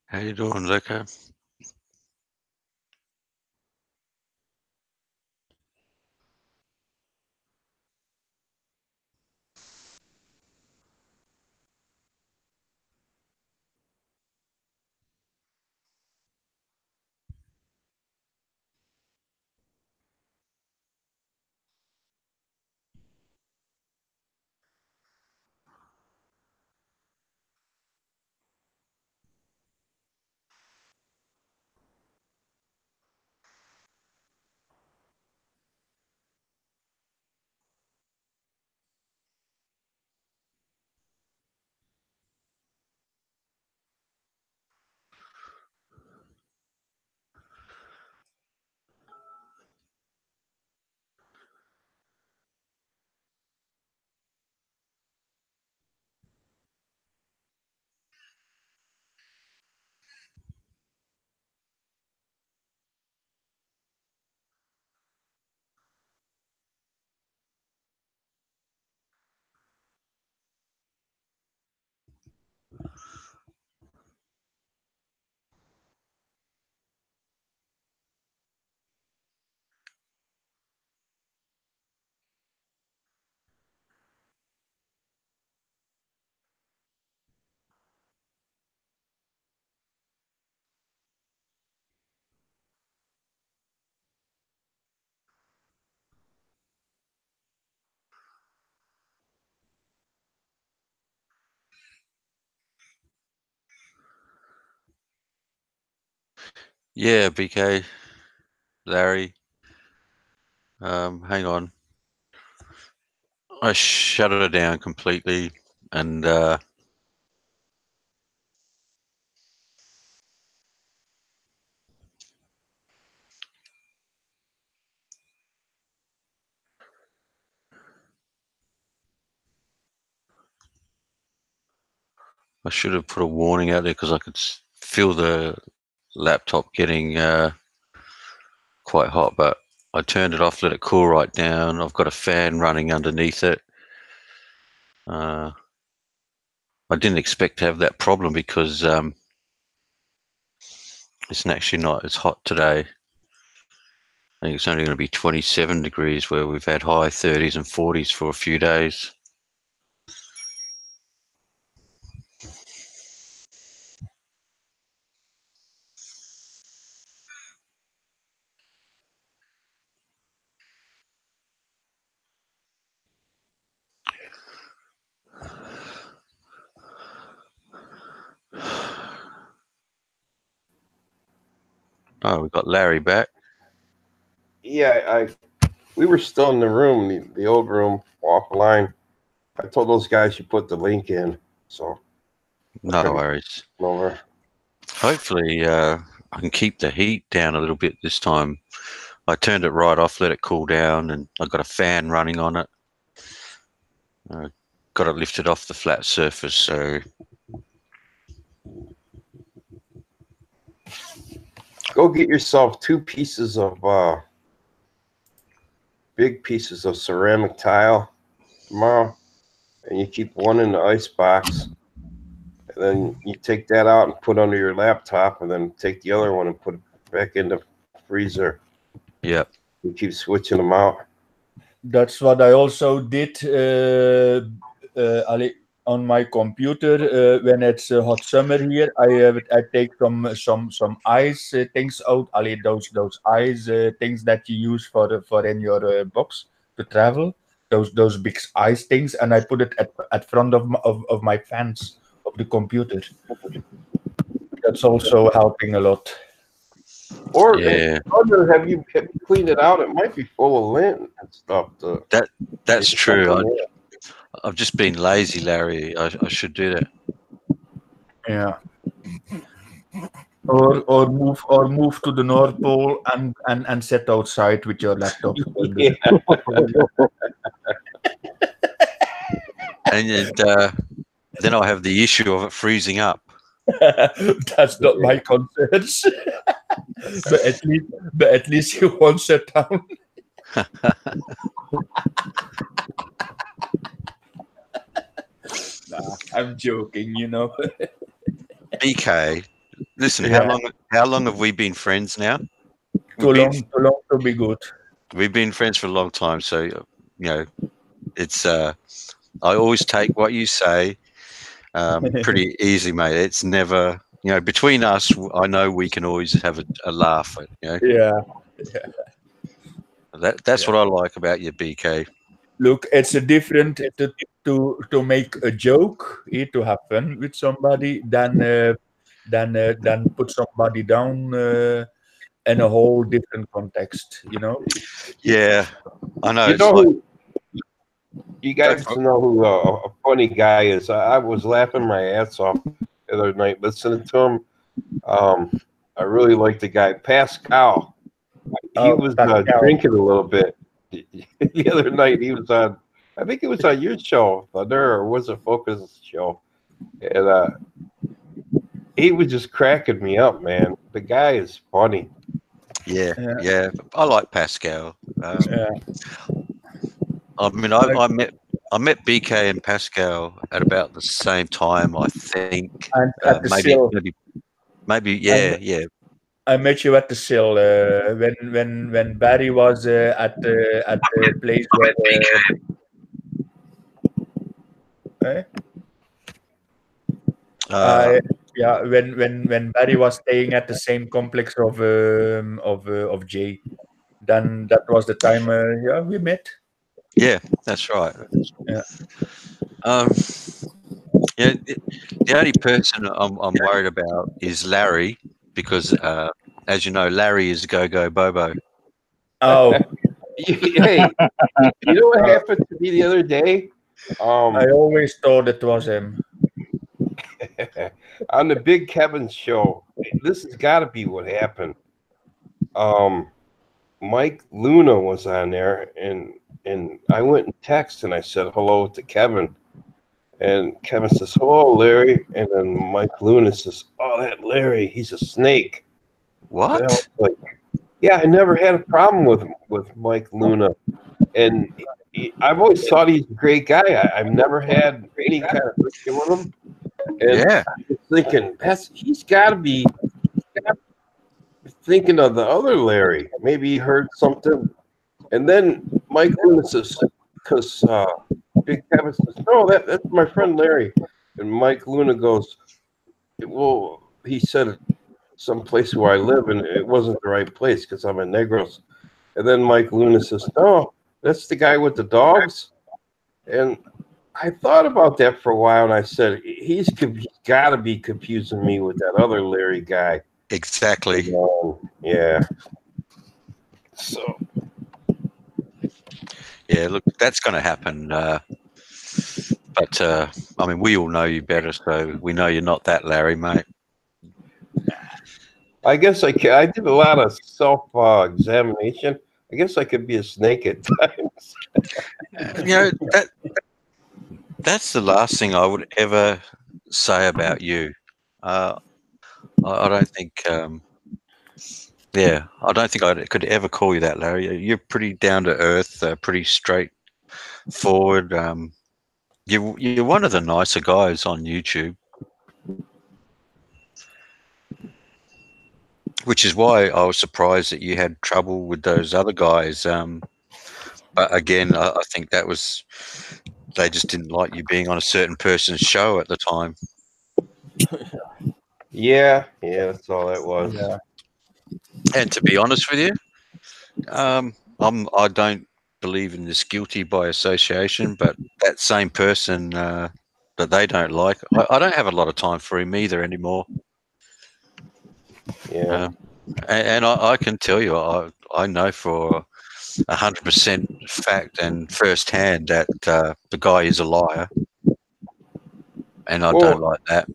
How you doing, Zucker? Yeah, BK, Larry. Hang on. I shut it down completely, and I should have put a warning out there because I could feel the laptop getting quite hot. But I turned it off, let it cool right down. I've got a fan running underneath it. I didn't expect to have that problem because it's actually not as hot today. I think it's only going to be 27 degrees where we've had high 30s and 40s for a few days. Oh, we've got Larry back. Yeah, we were still in the room, the old room, offline. I told those guys you put the link in, so No worries. over. Hopefully, I can keep the heat down a little bit this time. I turned it right off, let it cool down, and I've got a fan running on it. Got it lifted off the flat surface, so Go get yourself 2 pieces of big pieces of ceramic tile tomorrow, and you keep one in the ice box, and then you take that out and put under your laptop, and then take the other one and put it back in the freezer. yeah. You keep switching them out. That's what I also did on my computer when it's hot summer here. I take some ice things out. Those ice things that you use for in your box to travel. Those big ice things, and I put it at front of my fans of the computer. That's also helping a lot. Or Yeah. have you cleaned it out? It might be full of lint and stuff. That's true. I've just been lazy, Larry. I should do that. Yeah. Or move to the North Pole and sit outside with your laptop. Yeah. And then I'll have the issue of it freezing up. That's not my concerns. but at least you won't sit down. Nah, I'm joking, BK, Listen, Yeah. how long have we been friends now? Too long to be good. We've been friends for a long time, so you know, it's I always take what you say pretty easy, mate. It's never, between us, I know we can always have a laugh. Yeah. That's what I like about you, BK. Look, it's a different to make a joke, to have fun with somebody, than put somebody down in a whole different context. Yeah, I know. You It's know like, who? You guys know who a funny guy is. I was laughing my ass off the other night listening to him. I really like the guy Pascal. He was Pascal. drinking a little bit the other night. He was on, I think it was on your show, Thunder, or was it Focus show? And he was just cracking me up, man. The guy is funny. yeah. I like Pascal. Yeah. I mean, I met BK and Pascal at about the same time. I think And at the maybe sill, yeah. I met you at the sill when Barry was at the place where. Eh? Yeah, when Barry was staying at the same complex of Jay, then that was the time. Yeah, we met. Yeah, that's right. Yeah. Yeah, the only person I'm worried about is Larry because, as you know, Larry is Go Bobo. Oh, Hey, you know what happened to me the other day? I always thought it was him. On the Big Kevin show, this has got to be what happened. Mike Luna was on there, and I went and texted and I said hello to Kevin, and Kevin says hello, Larry, and then Mike Luna says, "Oh, that Larry, he's a snake." And I was What? like, yeah, I never had a problem with Mike Luna, and I've always thought he's a great guy. I've never had any kind of issue with him. And Yeah. I was thinking, he's got to be thinking of the other Larry. Maybe he heard something. And then Mike Luna says, because Big Kevin says, no, that's my friend Larry. And Mike Luna goes, well, he said someplace where I live, and it wasn't the right place because I'm in Negros. And then Mike Luna says, no, that's the guy with the dogs. And I thought about that for a while, and I said, he's got to be confusing me with that other Larry guy. Exactly. Yeah. So. Yeah, look, that's going to happen. But, I mean, we all know you better, so we know you're not that Larry, mate. I guess I did a lot of self-examination. I guess I could be a snake at times. That's the last thing I would ever say about you. I don't think, I don't think I could ever call you that, Larry. You're pretty down to earth, pretty straightforward. You're one of the nicer guys on YouTube, which is why I was surprised that you had trouble with those other guys. But again, I think that was they just didn't like you being on a certain person's show at the time. Yeah, that's all that was. Yeah. And to be honest with you, I don't believe in this guilty by association, but that same person that they don't like, I don't have a lot of time for him either anymore. Yeah. And I can tell you, I know for 100% fact and firsthand that the guy is a liar, and I don't like that.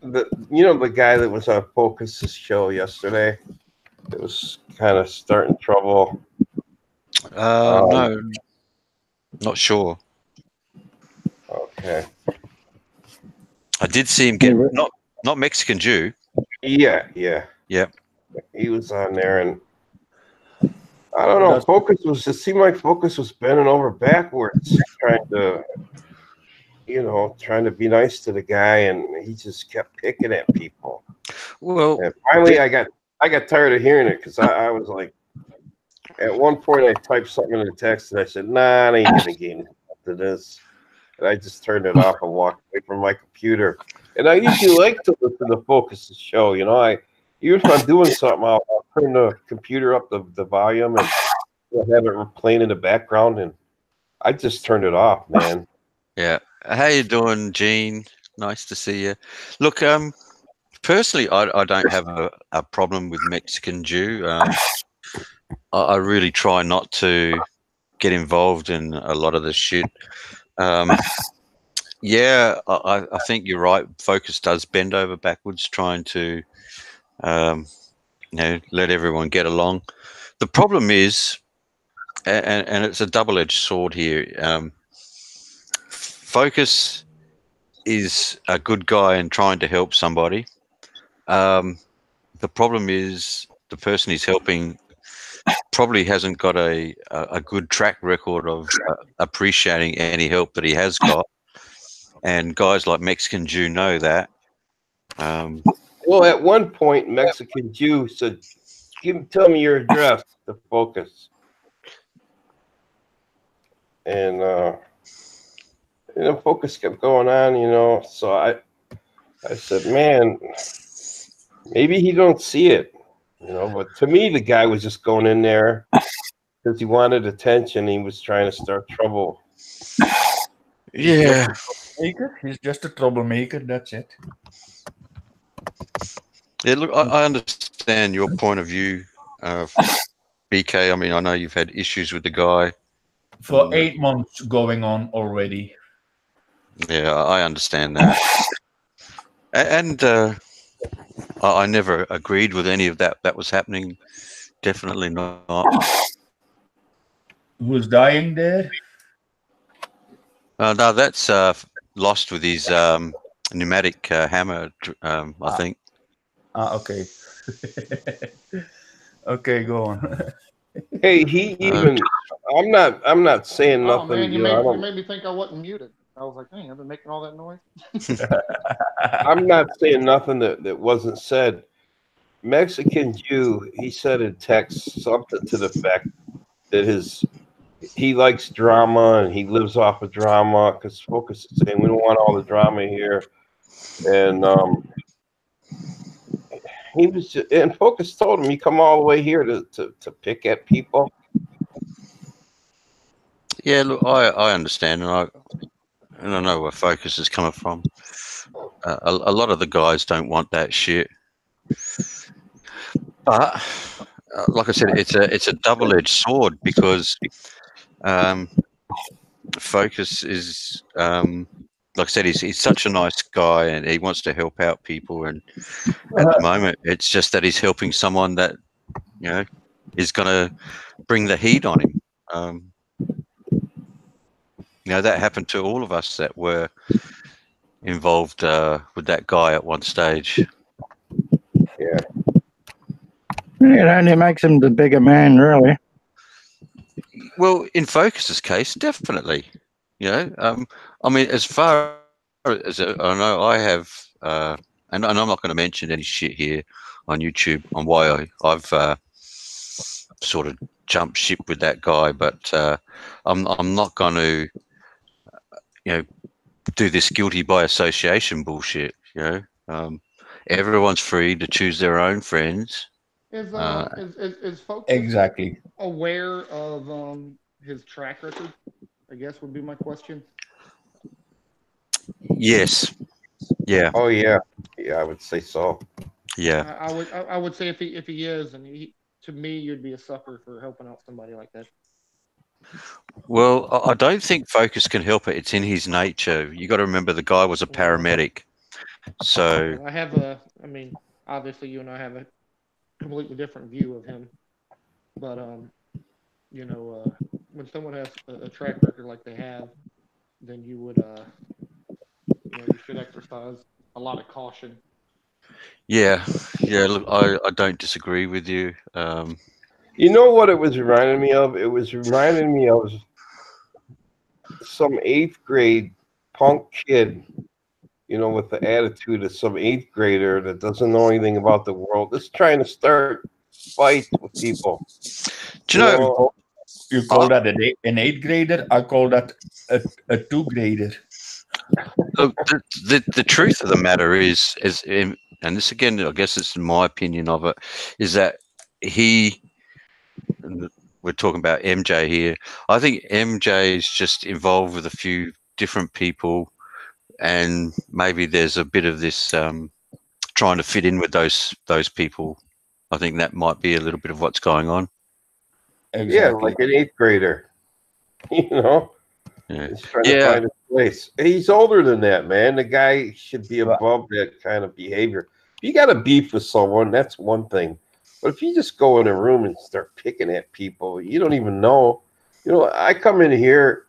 The guy that was on Focus's show yesterday, that was kind of starting trouble. No, not sure. Okay. I did see him get not Mexican Jew. Yeah. Yep. He was on there, and I don't know. It seemed like Focus was bending over backwards trying to you know, trying to be nice to the guy, and he just kept picking at people. Well, And finally, I got tired of hearing it because I was like, at one point, I typed something in the text, and I said, "Nah, I ain't gonna get into this." And I just turned it off and walked away from my computer. And I usually like to listen to Focus's show. You know, even if I'm doing something, I'll turn the computer up the volume and have it playing in the background. And I just turned it off, man. yeah. How you doing, Gene? Nice to see you. Look, personally, I don't have a problem with Mexican Jew. I really try not to get involved in a lot of this shit. Yeah, I think you're right. Focus does bend over backwards trying to, let everyone get along. The problem is, and it's a double-edged sword here. Focus is a good guy and trying to help somebody. The problem is the person he's helping probably hasn't got a good track record of appreciating any help that he has got. And guys like Mexican Jew know that. Well, at one point, Mexican Jew said, "Tell me your address to Focus." And Focus kept going on, you know. So I said, "Man, maybe he don't see it, you know." But to me, the guy was just going in there because he wanted attention. He was trying to start trouble. Yeah. He's just a troublemaker. That's it. Yeah, look, I understand your point of view, BK. I mean, I know you've had issues with the guy. For 8 months going on already. Yeah, I understand that. And I never agreed with any of that was happening. Definitely not. Who's dying there? No, that's Lost with his pneumatic hammer, I think. Okay. Okay, go on. Hey, he even. I'm not saying Oh nothing. man, you know, made me think I wasn't muted. I was like, dang, I've been making all that noise. I'm not saying nothing that wasn't said. Mexican Jew, he said in text something to the effect that he likes drama and he lives off of drama because Focus is saying we don't want all the drama here. And and Focus told him, "You come all the way here to pick at people." Yeah, look, I understand, and I know where Focus is coming from. A lot of the guys don't want that shit. But like I said, it's a double-edged sword because Focus is, like I said, he's such a nice guy and he wants to help out people. And at the moment, it's just that he's helping someone that is going to bring the heat on him. That happened to all of us that were involved with that guy at one stage. Yeah. It only makes him the bigger man, really. Well, in Focus's case, definitely. I mean, as far as I know, I have, and I'm not going to mention any shit here on YouTube on why I've sort of jumped ship with that guy, but I'm not going to, do this guilty by association bullshit. Everyone's free to choose their own friends. Is Focus Exactly. aware of his track record? I guess would be my question. Yes. Yeah. Oh yeah. Yeah, I would say so. Yeah. I would say if he is, and to me, you'd be a sucker for helping out somebody like that. Well, I don't think Focus can help it. It's in his nature. You got to remember the guy was a paramedic. So I mean, obviously you and I have a completely different view of him, but when someone has a track record like they have, then you would you should exercise a lot of caution. yeah. Look, I don't disagree with you. You know what it was reminding me of? It was reminding me of some 8th grade punk kid, you know, with the attitude of some 8th grader that doesn't know anything about the world, just trying to start fights with people. Do you know? You call that an 8th grader? I call that a 2 grader. Look, the truth of the matter is, and this again, I guess it's my opinion of it, is that we're talking about MJ here. I think MJ is just involved with a few different people, and maybe there's a bit of this trying to fit in with those people. I think that might be a little bit of what's going on. Exactly. Yeah, like an 8th grader. You know? Yeah. He's trying to find his place. He's older than that, man. The guy should be above that kind of behavior. If you got a beef with someone, that's one thing. But if you just go in a room and start picking at people, you don't even know. You know, I come in here,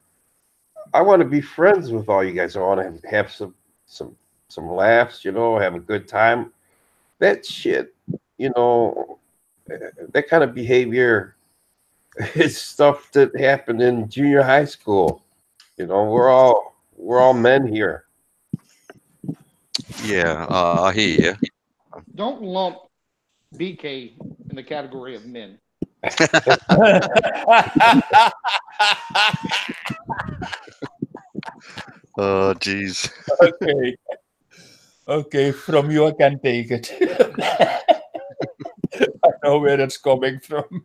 I want to be friends with all you guys. I want to have some laughs, you know, have a good time. That shit, you know, that kind of behavior is stuff that happened in junior high school. You know, we're all men here. Yeah, I hear you. Don't lump BK in the category of men. Oh, jeez. Okay, from you I can take it. I know where it's coming from.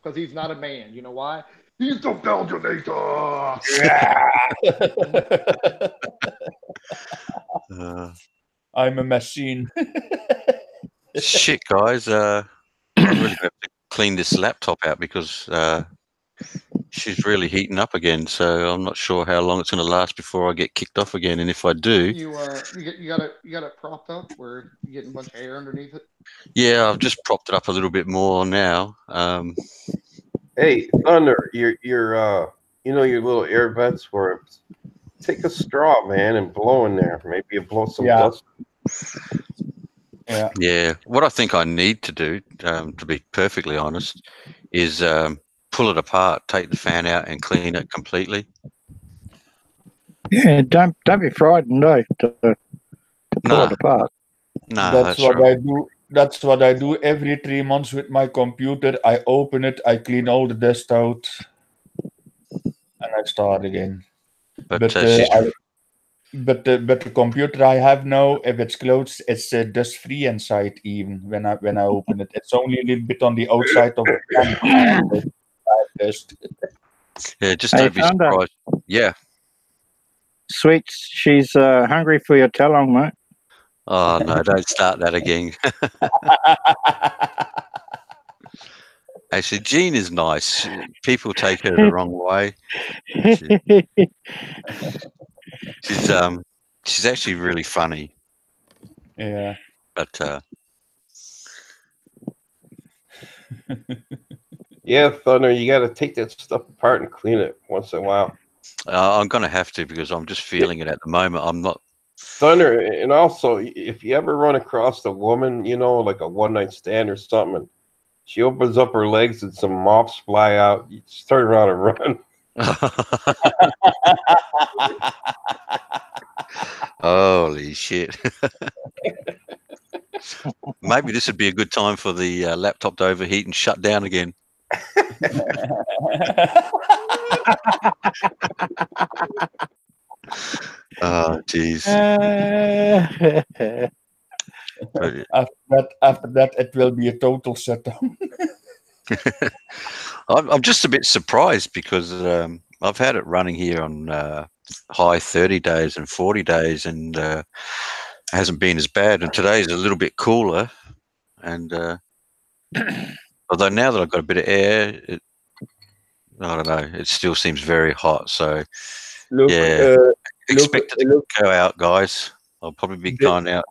Because he's not a man. You know why? He's the Belgianator. I'm a machine. Shit, guys. I really have to clean this laptop out because she's really heating up again. So I'm not sure how long it's going to last before I get kicked off again. And if I do, you got it propped up where you're getting a bunch of air underneath it. Yeah, I've just propped it up a little bit more now. Hey, Thunder, your you know, your little air vents for it. Take a straw, man, and blow in there. Maybe you blow some dust. Yeah. What I think I need to do, to be perfectly honest, is pull it apart, take the fan out, and clean it completely. Yeah, don't be frightened, no, to pull it apart. No, that's what right. I do. That's what I do every 3 months with my computer. I open it, I clean all the dust out, and I start again. But the computer I have now, if it's closed, it's dust free inside. Even when I open it, it's only a little bit on the outside of the dust. Yeah, just don't be surprised. Yeah. Sweets, she's hungry for your talong, mate. Oh no! Don't start that again. Actually, Jean is nice. People take her the wrong way. She's actually really funny. Yeah. But yeah, Thunder, you got to take that stuff apart and clean it once in a while. I'm gonna have to because I'm just feeling it at the moment. I'm not. Thunder, and also if you ever run across a woman, you know, like a one-night stand or something, and she opens up her legs and some moths fly out, you just turn around and run. Holy shit. Maybe this would be a good time for the laptop to overheat and shut down again. Oh, jeez. After that, it will be a total shutdown. I'm just a bit surprised because I've had it running here on high 30 days and 40 days, and it hasn't been as bad. And today's a little bit cooler. And although now that I've got a bit of air, I don't know, it still seems very hot. So, look, expect it to go out, guys. I'll probably be going out.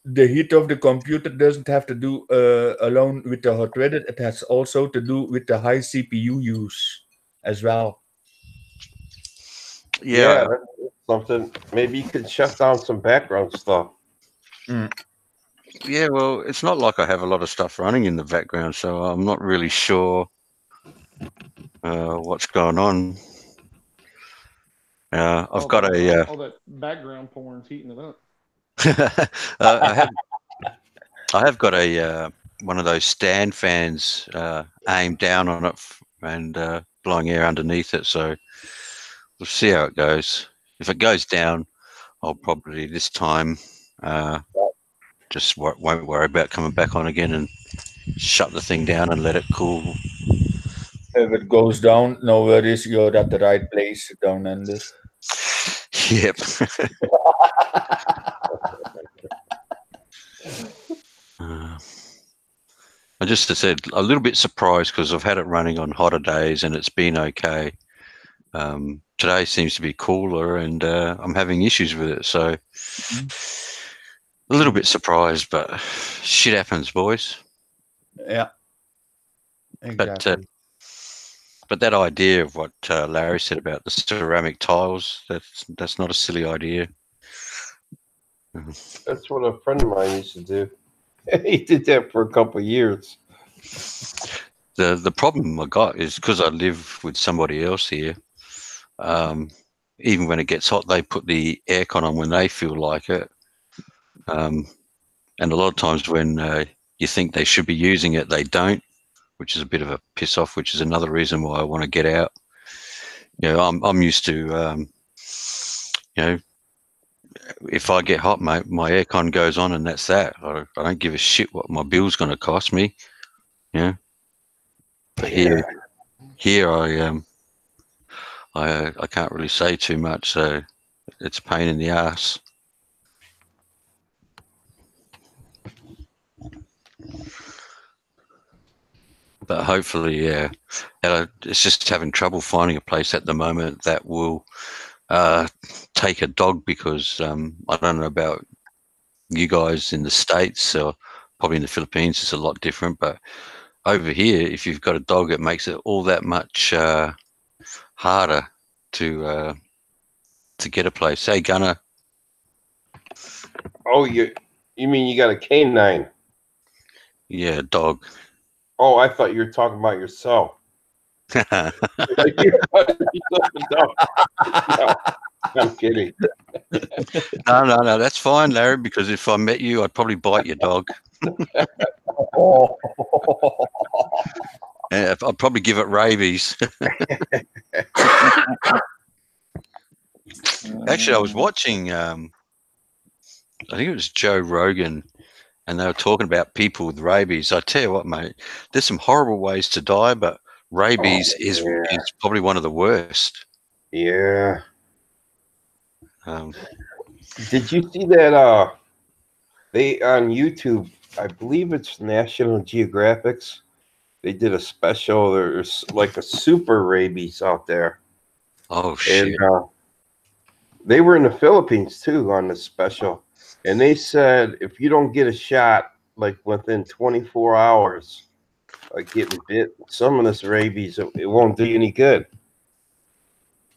The heat of the computer doesn't have to do alone with the hot weather. It has also to do with the high CPU use as well. Yeah, that's something. Maybe you could shut down some background stuff. Yeah, well, it's not like I have a lot of stuff running in the background, so I'm not really sure What's going on? I've got all that background porn's heating it up. I have got a one of those stand fans aimed down on it and blowing air underneath it. So we'll see how it goes. If it goes down, I'll probably this time just won't worry about coming back on again and shut the thing down and let it cool. If it goes down, no worries. You're at the right place, down under. Yep. I just said a little bit surprised because I've had it running on hotter days and it's been okay. Today seems to be cooler and I'm having issues with it. So a little bit surprised, but shit happens, boys. Yeah. Exactly. But that idea of what Larry said about the ceramic tiles, that's not a silly idea. That's what a friend of mine used to do. He did that for a couple of years. The problem I got is because I live with somebody else here. Even when it gets hot, they put the aircon on when they feel like it. And a lot of times when you think they should be using it, they don't, which is a bit of a piss off, which is another reason why I want to get out. You know, I'm used to, you know, if I get hot, mate, my aircon goes on and that's that. I don't give a shit what my bill's going to cost me. Yeah. But here I can't really say too much, so it's a pain in the ass. But hopefully, yeah, it's just having trouble finding a place at the moment that will take a dog because I don't know about you guys in the States or probably in the Philippines, it's a lot different. But over here, if you've got a dog, it makes it all that much harder to get a place. Hey, Gunner. Oh, you mean you got a canine? Yeah, dog. Oh, I thought you were talking about yourself. No, I'm kidding. No, that's fine, Larry, because if I met you, I'd probably bite your dog. And I'd probably give it rabies. Actually, I was watching, I think it was Joe Rogan, and they were talking about people with rabies. I tell you what, mate, there's some horrible ways to die, but rabies is probably one of the worst. Yeah. Did you see that? They on YouTube, I believe it's National Geographic's. They did a special. There's like a super rabies out there. Oh shit! And they were in the Philippines too on the special, and they said if you don't get a shot like within 24 hours, like getting bit, some of this rabies, it won't do you any good.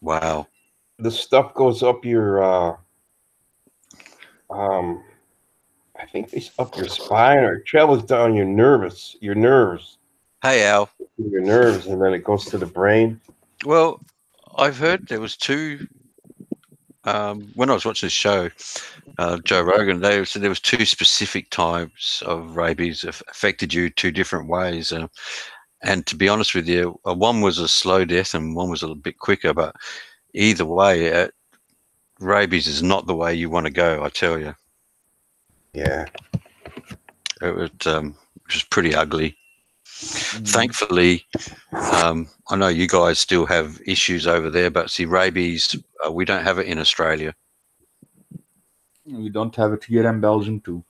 Wow. The stuff goes up your, I think it's up your spine or it travels down your nerves. Hey, Al. Your nerves, and then it goes to the brain. Well, I've heard there was two. When I was watching the show, Joe Rogan, they said there was two specific types of rabies affected you two different ways. And to be honest with you, one was a slow death and one was a little bit quicker. But either way, rabies is not the way you want to go, I tell you. Yeah. It was pretty ugly. Thankfully, I know you guys still have issues over there, but see, rabies, we don't have it in Australia. We don't have it here in Belgium too.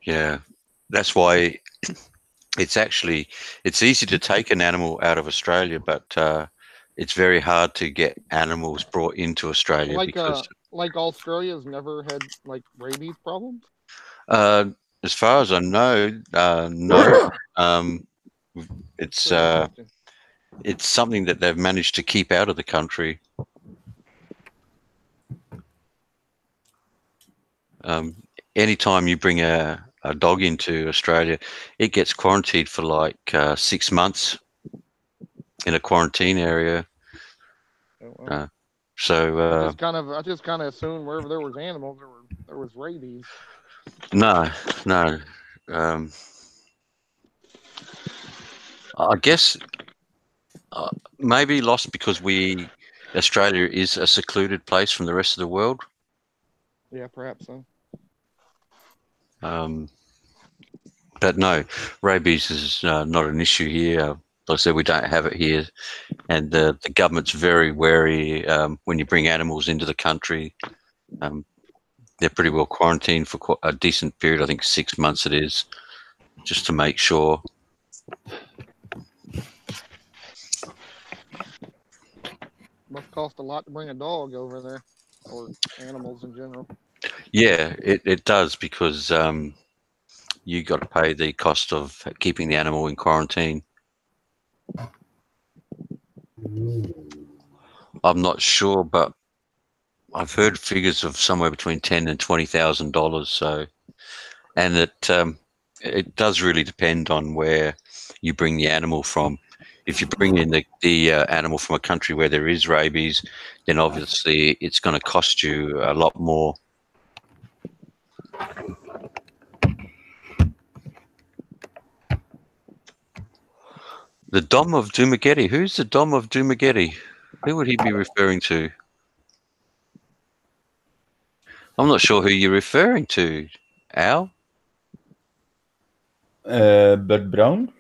Yeah, that's why it's easy to take an animal out of Australia, but it's very hard to get animals brought into Australia because Australia's never had like rabies problems. As far as I know, no. It's something that they've managed to keep out of the country. Anytime you bring a dog into Australia, it gets quarantined for like 6 months. in a quarantine area. Oh, well. So I just kind of assumed wherever there was animals, there was rabies. no. I guess maybe lost because Australia is a secluded place from the rest of the world. Yeah, perhaps so. But no, rabies is not an issue here. Like I said, we don't have it here, and the government's very wary when you bring animals into the country. They're pretty well quarantined for a decent period. I think 6 months it is, just to make sure. Must cost a lot to bring a dog over there, or animals in general. Yeah, it does because you got to pay the cost of keeping the animal in quarantine. I'm not sure, but I've heard figures of somewhere between $10,000 and $20,000. So, and it does really depend on where you bring the animal from. If you bring in the animal from a country where there is rabies, then obviously it's going to cost you a lot more. The Dom of Dumageddon. Who's the Dom of Dumageddon? Who would he be referring to? I'm not sure who you're referring to, Al. But Brown?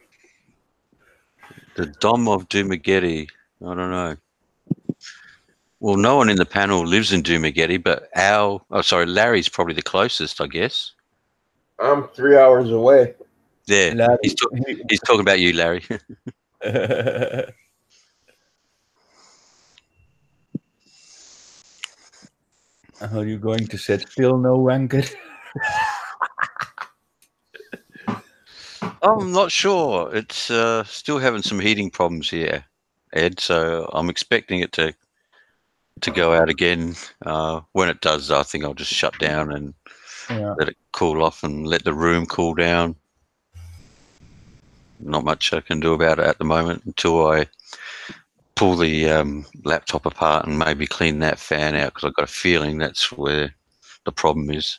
The Dom of Dumageddon. I don't know. Well, no one in the panel lives in Dumageddon, but Larry's probably the closest, I guess. I'm 3 hours away. Yeah, Larry. he's talking about you, Larry. Are you going to sit still, no wanker? I'm not sure. It's still having some heating problems here, Ed. So I'm expecting it to go out again. When it does, I think I'll just shut down and let it cool off and let the room cool down. Not much I can do about it at the moment until I pull the laptop apart and maybe clean that fan out, because I've got a feeling that's where the problem is.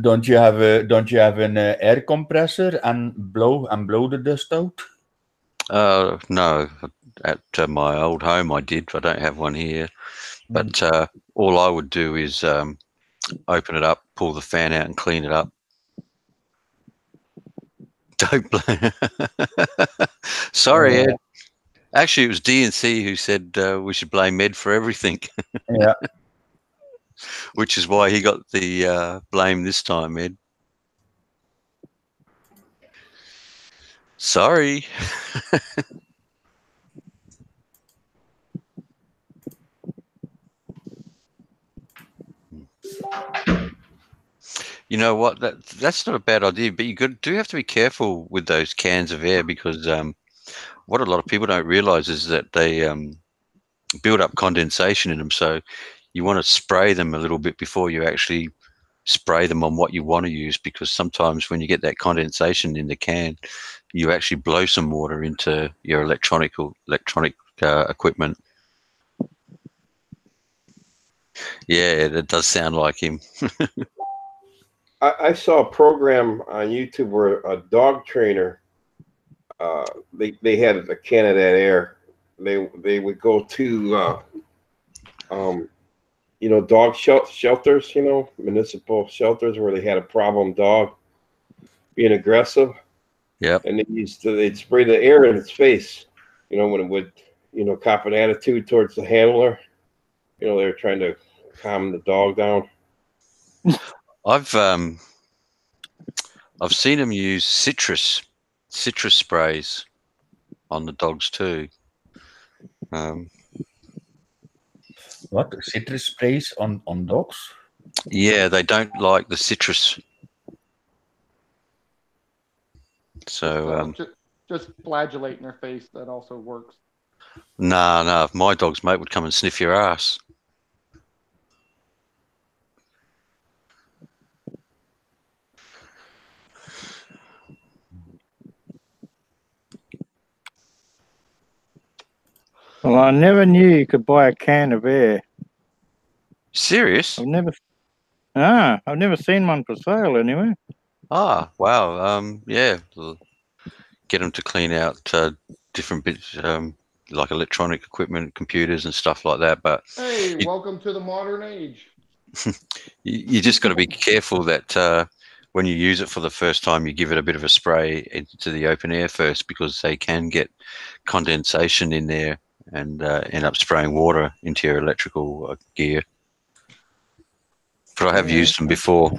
Don't you have an air compressor and blow the dust out? No, at my old home I did. I don't have one here. But all I would do is open it up, pull the fan out, and clean it up. Don't blame. Sorry, Ed. Actually, it was DNC who said we should blame Ed for everything. Yeah. Which is why he got the blame this time, Ed. Sorry. You know what? That's not a bad idea, but you do have to be careful with those cans of air, because what a lot of people don't realize is that they build up condensation in them. So you want to spray them a little bit before you actually spray them on what you want to use, because sometimes when you get that condensation in the can, you actually blow some water into your electronic equipment. Yeah, that does sound like him. I saw a program on YouTube where a dog trainer, they had a can of that air. They would go to dog shelters, municipal shelters where they had a problem dog being aggressive. Yep. And they'd spray the air in its face, when it would, cop an attitude towards the handler. They were trying to calm the dog down. I've seen them use citrus sprays on the dogs too. What? Citrus sprays on dogs? Yeah, they don't like the citrus. So just flagellating their face, that also works. Nah, my dog's mate would come and sniff your ass. Well, I never knew you could buy a can of air. Serious? I've never seen one for sale anyway. Ah, wow. Yeah. Get them to clean out different bits, like electronic equipment, computers, and stuff like that. But Hey, you, welcome to the modern age. you just got to be careful that when you use it for the first time, you give it a bit of a spray into the open air first, because they can get condensation in there and end up spraying water into your electrical gear. But I have used them before.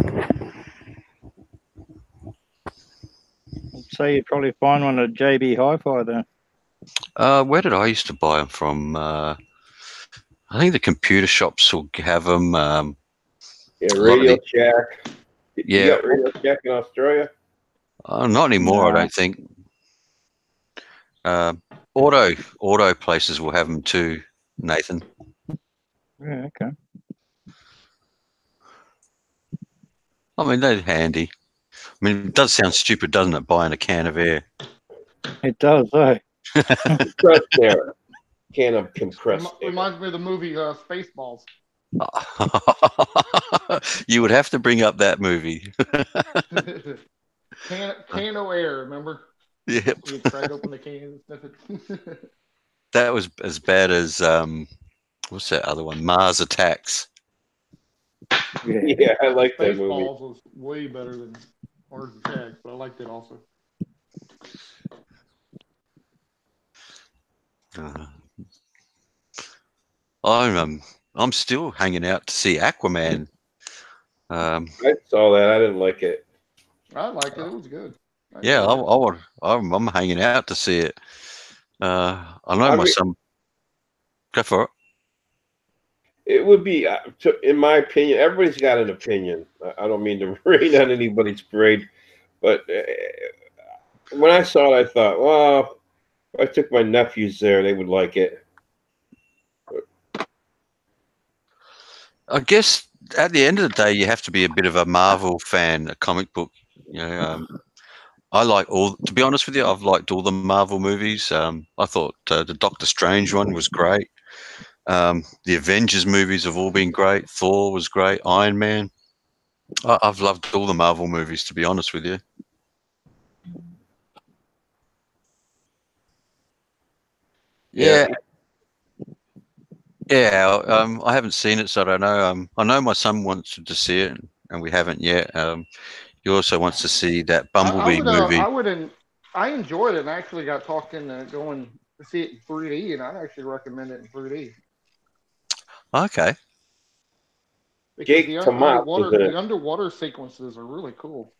I'd say you'd probably find one at JB Hi-Fi there. Where did I used to buy them from? I think the computer shops will have them. Yeah, A lot of Radio Shack. You Yeah. got Radio Shack in Australia? Not anymore, I No. don't think. Auto places will have them too, Nathan. Yeah, okay. I mean, they're handy. I mean, it does sound stupid, doesn't it, buying a can of air? It does, eh? Compressed air. Can of compressed air. Reminds me of the movie Spaceballs. You would have to bring up that movie. Can of air, remember? Yep. You crack open the can and sniff it. That was as bad as what's that other one? Mars Attacks. Yeah. Yeah, I like that movie. Spaceballs was way better than Mars Attacks, but I liked it also. I'm still hanging out to see Aquaman. I saw that. I didn't like it. I liked it. It was good. Yeah, I'm hanging out to see it. I know my son. Go for it. It would be, in my opinion, everybody's got an opinion. I don't mean to rain on anybody's parade, but when I saw it, I thought, well, if I took my nephews there, they would like it. I guess at the end of the day, you have to be a bit of a Marvel fan, a comic book. I like to be honest with you, I've liked all the Marvel movies. I thought the Doctor Strange one was great. The Avengers movies have all been great. Thor was great. Iron Man. I've loved all the Marvel movies, to be honest with you. Yeah. I haven't seen it, so I don't know. I know my son wants to see it, and we haven't yet. He also wants to see that Bumblebee movie. I enjoyed it and actually got talked into going to see it in 3D, and I actually recommend it in 3D. Okay. Jake the underwater sequences are really cool.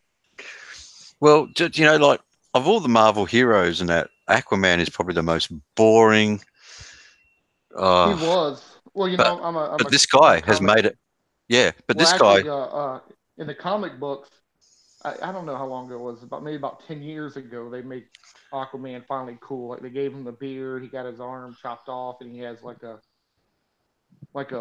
Well, like of all the Marvel heroes, and that Aquaman is probably the most boring. He was. Well, but this guy has made it. Yeah, but this guy. In the comic books, I don't know how long ago it was. Maybe about 10 years ago, they made Aquaman finally cool. Like they gave him the beard, he got his arm chopped off, and he has like a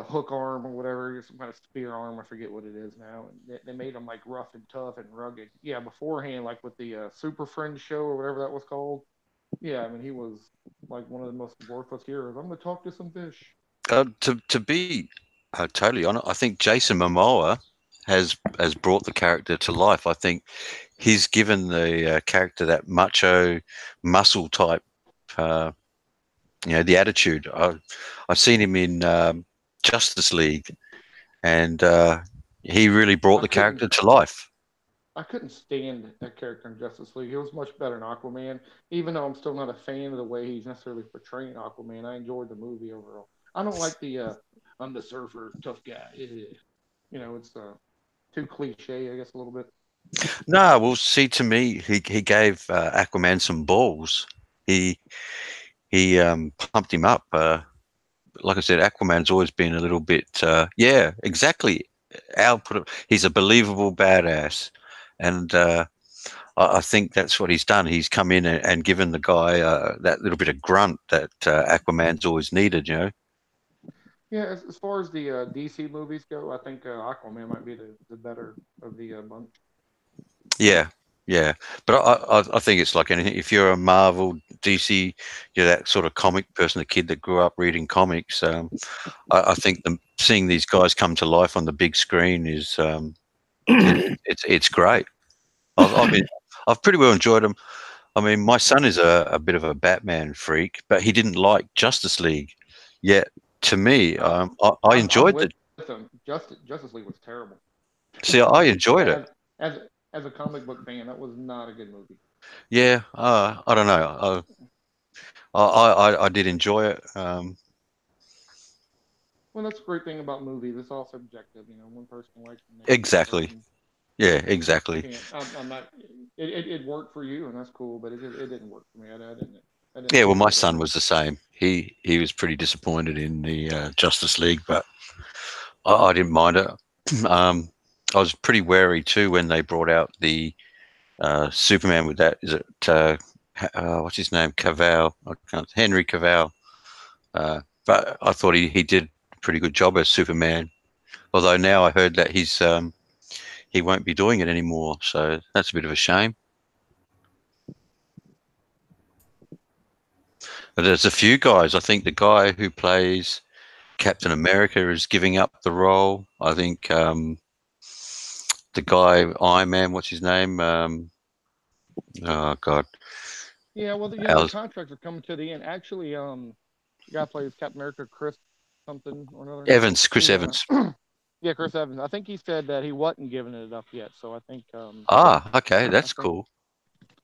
hook arm or whatever, some kind of spear arm. I forget what it is now. And they made him like rough and tough and rugged. Yeah, beforehand, like with the Super Friends show or whatever that was called. Yeah, I mean he was like one of the most worthless heroes. I'm gonna talk to some fish. To be totally honest, I think Jason Momoa has brought the character to life. I think he's given the character that macho muscle type, the attitude. I've seen him in Justice League, and he really brought the character to life. I couldn't stand that character in Justice League. He was much better than Aquaman, even though I'm still not a fan of the way he's necessarily portraying Aquaman. I enjoyed the movie overall. I don't like the I'm the surfer, tough guy. It's too cliche, I guess, a little bit. No, well, see, to me, he gave Aquaman some balls. He pumped him up. Like I said, Aquaman's always been a little bit, yeah, exactly. Al put it. He's a believable badass, and I think that's what he's done. He's come in and given the guy that little bit of grunt that Aquaman's always needed. Yeah, as far as the DC movies go, I think Aquaman might be the better of the bunch. Yeah, Yeah, but I think it's like anything. If you're a Marvel, DC, you're that sort of comic person, a kid that grew up reading comics. I think seeing these guys come to life on the big screen is it's great. I've pretty well enjoyed them. I mean, my son is a bit of a Batman freak, but he didn't like Justice League. Yet to me, I I'm enjoyed with it. him. Justice League was terrible. See, I enjoyed it. As a comic book fan, that was not a good movie. Yeah, I don't know. I did enjoy it. Well, that's the great thing about movies. It's all subjective. You know, one person likes the next Exactly. person Yeah, exactly. can't. I'm not. It worked for you, and that's cool. But it didn't work for me. I didn't. Yeah, well, my enjoy it. son was the same. He was pretty disappointed in the Justice League, but I didn't mind it. I was pretty wary too when they brought out the Superman with that. Is it what's his name? Henry Cavill. But I thought he did a pretty good job as Superman. Although now I heard that he won't be doing it anymore, so that's a bit of a shame. But there's a few guys. I think the guy who plays Captain America is giving up the role. I think the guy Iron Man, what's his name? Oh God, Yeah, well, the contracts are coming to the end. Actually, the guy plays Captain America, Chris something or another. Chris Evans. Yeah, Chris Evans. I think he said that he wasn't giving it up yet. So I think. Okay, that's cool.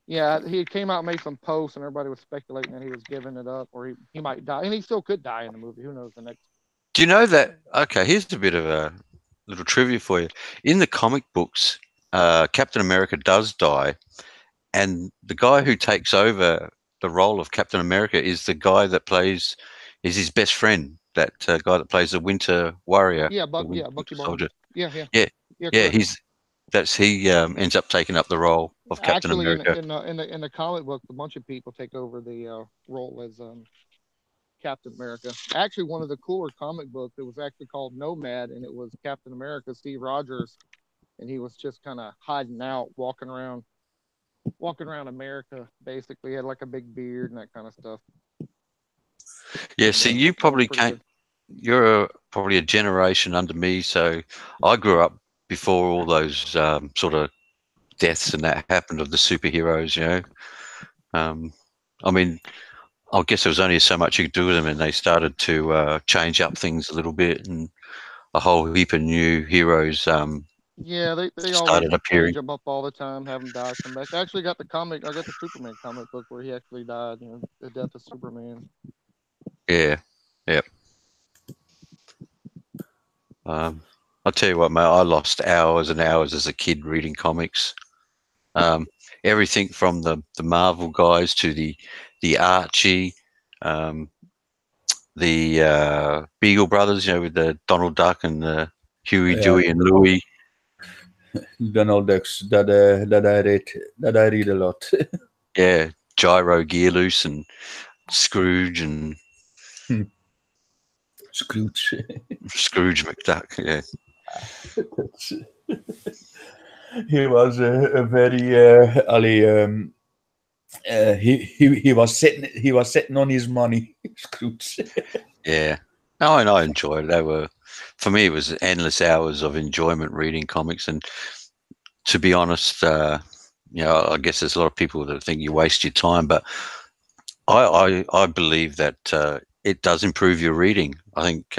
Yeah, he came out and made some posts, and everybody was speculating that he was giving it up, or he might die, and he still could die in the movie. Who knows the next? Do you know that? Okay, here's a bit of a little trivia for you. In the comic books, Captain America does die, and the guy who takes over the role of Captain America is the guy that plays is his best friend. That guy that plays the Winter Warrior. Yeah, Winter Bucky Soldier. Barnes. Yeah. Correct. He ends up taking up the role of Captain Actually, America. in the comic book, a bunch of people take over the role as Captain America. Actually, one of the cooler comic books, it was actually called Nomad, and it was Captain America, Steve Rogers, and he was just kind of hiding out, walking around America. Basically, he had like a big beard and that kind of stuff. Yeah, see, you probably can't. You're probably a generation under me, so I grew up before all those sort of deaths and that happened of the superheroes. You know, I mean, I guess there was only so much you could do with them, and they started to change up things a little bit, and a whole heap of new heroes. Yeah, they always change them up all the time, have them die, come back. I actually got the comic. I got the Superman comic book where he actually died. You know, the death of Superman. Yeah, yep. I'll tell you what, mate. I lost hours and hours as a kid reading comics. Everything from the Marvel guys to the Archie, the Beagle Brothers. You know, with the Donald Duck and the Huey, Dewey, and Louie. Donald Ducks that I read a lot. Yeah, Gyro, Gear Loose, and Scrooge and Scrooge McDuck. Yeah. He was a very he was sitting on his money. Scrooge. Yeah. No, and I enjoyed it. For me, it was endless hours of enjoyment reading comics. And to be honest, I guess there's a lot of people that think you waste your time, but I believe that it does improve your reading. I think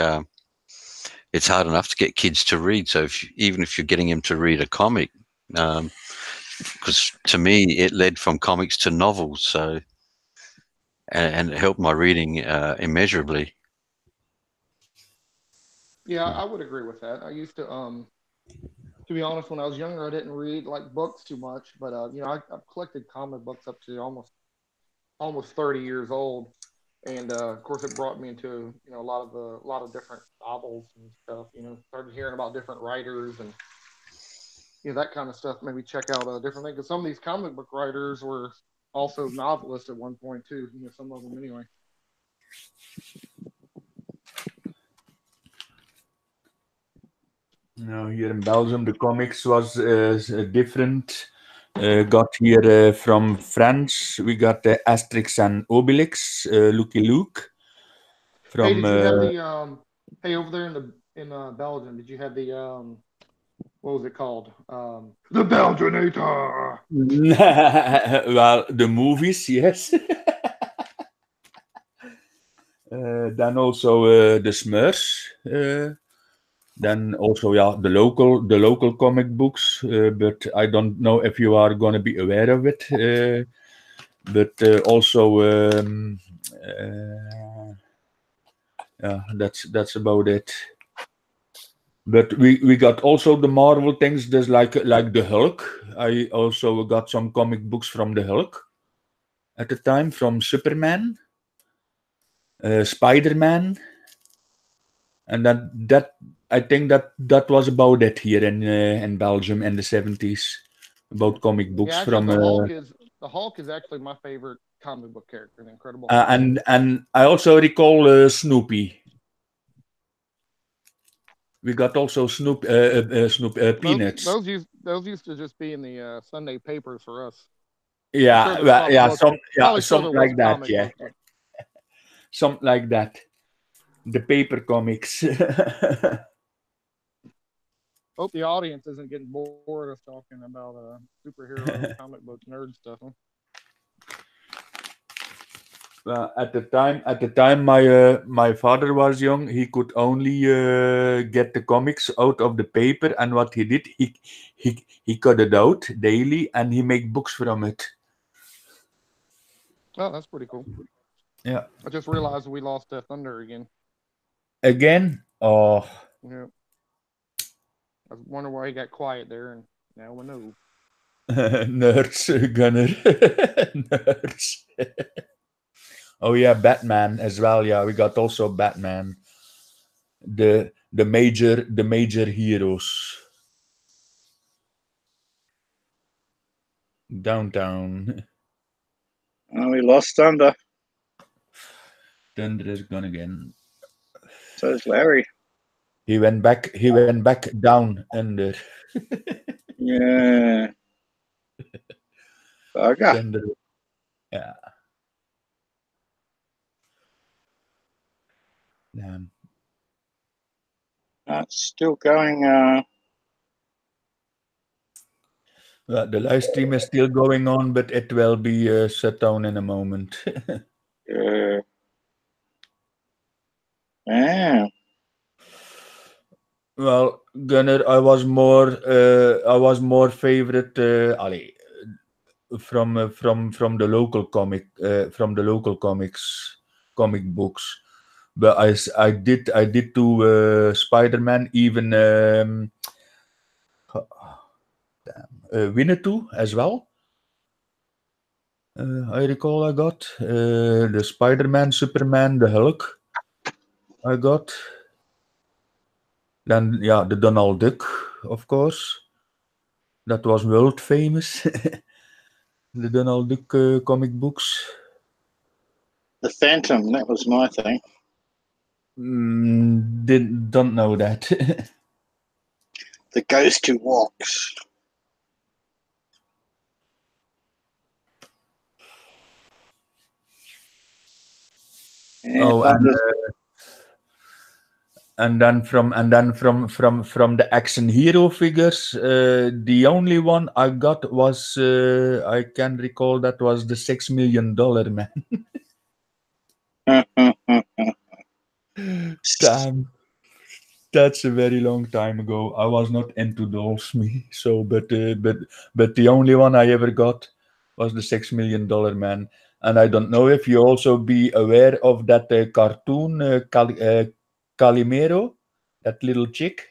it's hard enough to get kids to read. So even if you're getting them to read a comic, because to me it led from comics to novels, so and it helped my reading immeasurably. Yeah, I would agree with that. I used to be honest, when I was younger, I didn't read like books too much, but I've collected comic books up to almost 30 years old, and of course it brought me into a lot of different novels and stuff. Started hearing about different writers and that kind of stuff. Maybe check out different things. Because some of these comic book writers were also novelists at one point too. Some of them anyway. Here in Belgium, the comics was different. Got here from France. We got Asterix and Obelix, Lucky Luke. From Hey, did you have the hey over there in Belgium? Did you have the what was it called? The Belgianator. well, the movies, yes. Then also the Smurfs. Then also, yeah, the local comic books. But I don't know if you are going to be aware of it. But also, yeah, that's about it. But we got also the Marvel things. There's like the Hulk. I also got some comic books from the Hulk at the time, from Superman, Spider-Man, and that I think that was about it here in Belgium in the 70s, about comic books Yeah, actually, from the Hulk is actually my favorite comic book character, the Incredible Hulk. and I also recall Snoopy. We got also Peanuts. Those used to just be in the Sunday papers for us. Yeah, Sure well, yeah, probably sure something there was like that, comic yeah, books. something like that. The paper comics. Hope the audience isn't getting bored of talking about superhero comic book nerd stuff. Huh? At the time, my father was young. He could only get the comics out of the paper, and what he did, he cut it out daily, and he make books from it. Oh, that's pretty cool. Yeah. I just realized we lost Thunder again. Again? Oh. Yeah. I was wondering why he got quiet there, and now we know. Nerds, Gunner. Nerds. Oh yeah, Batman as well. Yeah, we got also Batman. The major heroes. Downtown. Oh, we lost Thunder. Thunder is gone again. So is Larry. He went back down under. Yeah. Bugger. Thunder. Yeah. Damn. It's still going. The live stream is still going on, but it will be shut down in a moment. Yeah. Well, Gunnar, I was more favorite Ali from the local comic books, but I did do Spider-Man, even Winnetou as well. I recall I got the Spider-Man, Superman, the Hulk. I got. Then, yeah, the Donald Duck, of course. That was world famous. The Donald Duck comic books. The Phantom, that was my thing. Don't know that. The Ghost Who Walks. Yeah, Oh, and then from the action hero figures, the only one I got was I can recall that was the $6 Million Man. Damn, that's a very long time ago. I was not into dolls, me. So, but the only one I ever got was the $6 Million Man. And I don't know if you also be aware of that cartoon Calimero, that little chick.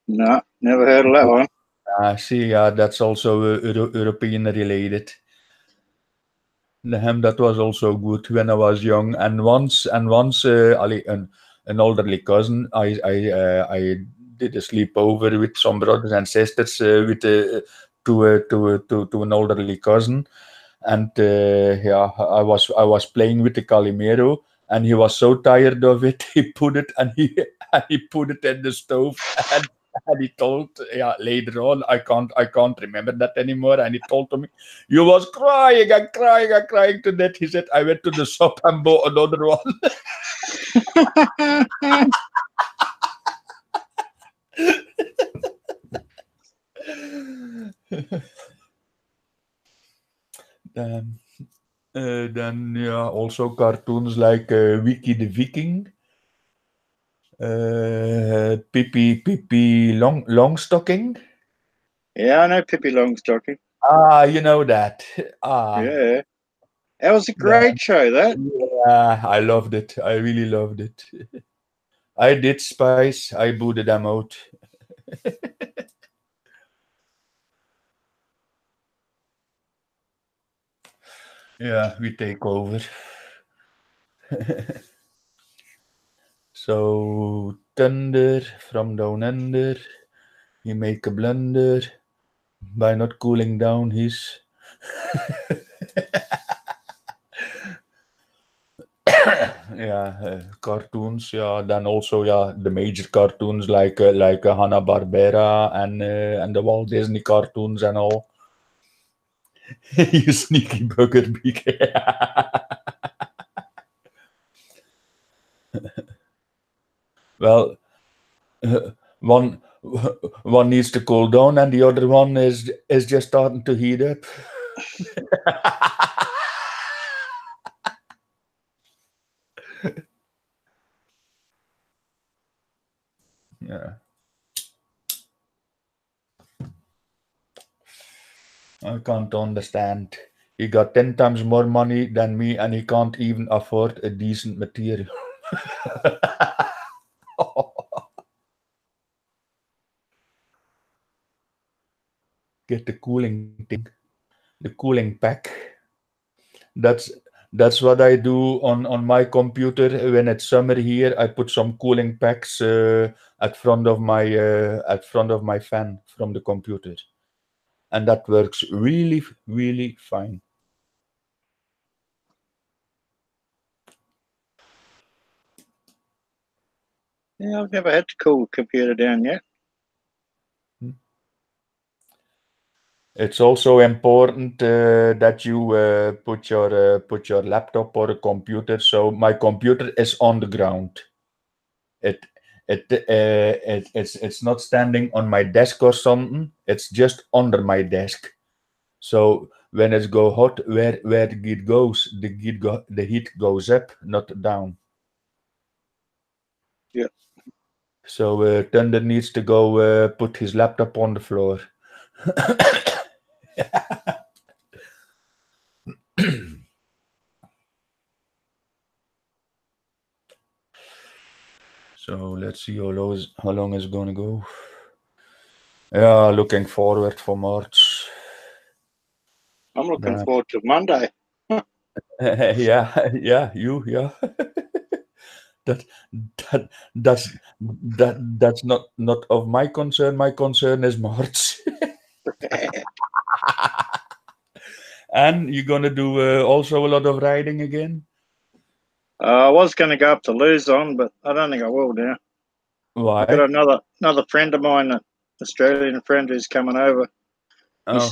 No, never heard of that one. See, that's also European related. That was also good when I was young. And once, an elderly cousin, I did a sleepover with some brothers and sisters to an elderly cousin, and yeah, I was playing with the Calimero, and he was so tired of it, he put it and he put it in the stove, And he told, later on, I can't remember that anymore. And he told to me, you was crying and crying and crying to death. He said, I went to the shop and bought another one. Then also cartoons like Wiki the Viking, Pippi Longstocking. Yeah, I know Pippi Longstocking. You know that. Yeah. That was a great show, that. Yeah, I loved it. I really loved it. I did Spice. I booted them out. Yeah, we take over. So, thunder from down under. He make a blunder by not cooling down his. Cartoons. Yeah, then also the major cartoons like Hanna-Barbera and the Walt Disney cartoons and all. You sneaky bugger, BK. Well, one needs to cool down, and the other one is just starting to heat up. Yeah. I can't understand. He got 10 times more money than me, and he can't even afford a decent material. Get the cooling thing, the cooling pack. That's what I do on my computer when it's summer here. I put some cooling packs at front of my fan from the computer, and that works really, really fine. Yeah, I've never had to cool a computer down yet. It's also important that you put your laptop or a computer. So my computer is on the ground. It's not standing on my desk or something. It's just under my desk. So when it go hot, where the heat goes, the heat goes up, not down. Yeah. So Thunder needs to go put his laptop on the floor. So let's see how long it's gonna go. Yeah, looking forward for March. I'm looking forward to Monday. Yeah. That's not of my concern. My concern is March. And you're gonna do also a lot of riding again? I was going to go up to Luzon, but I don't think I will now. Why? I've got another friend of mine, an Australian friend who's coming over. Oh.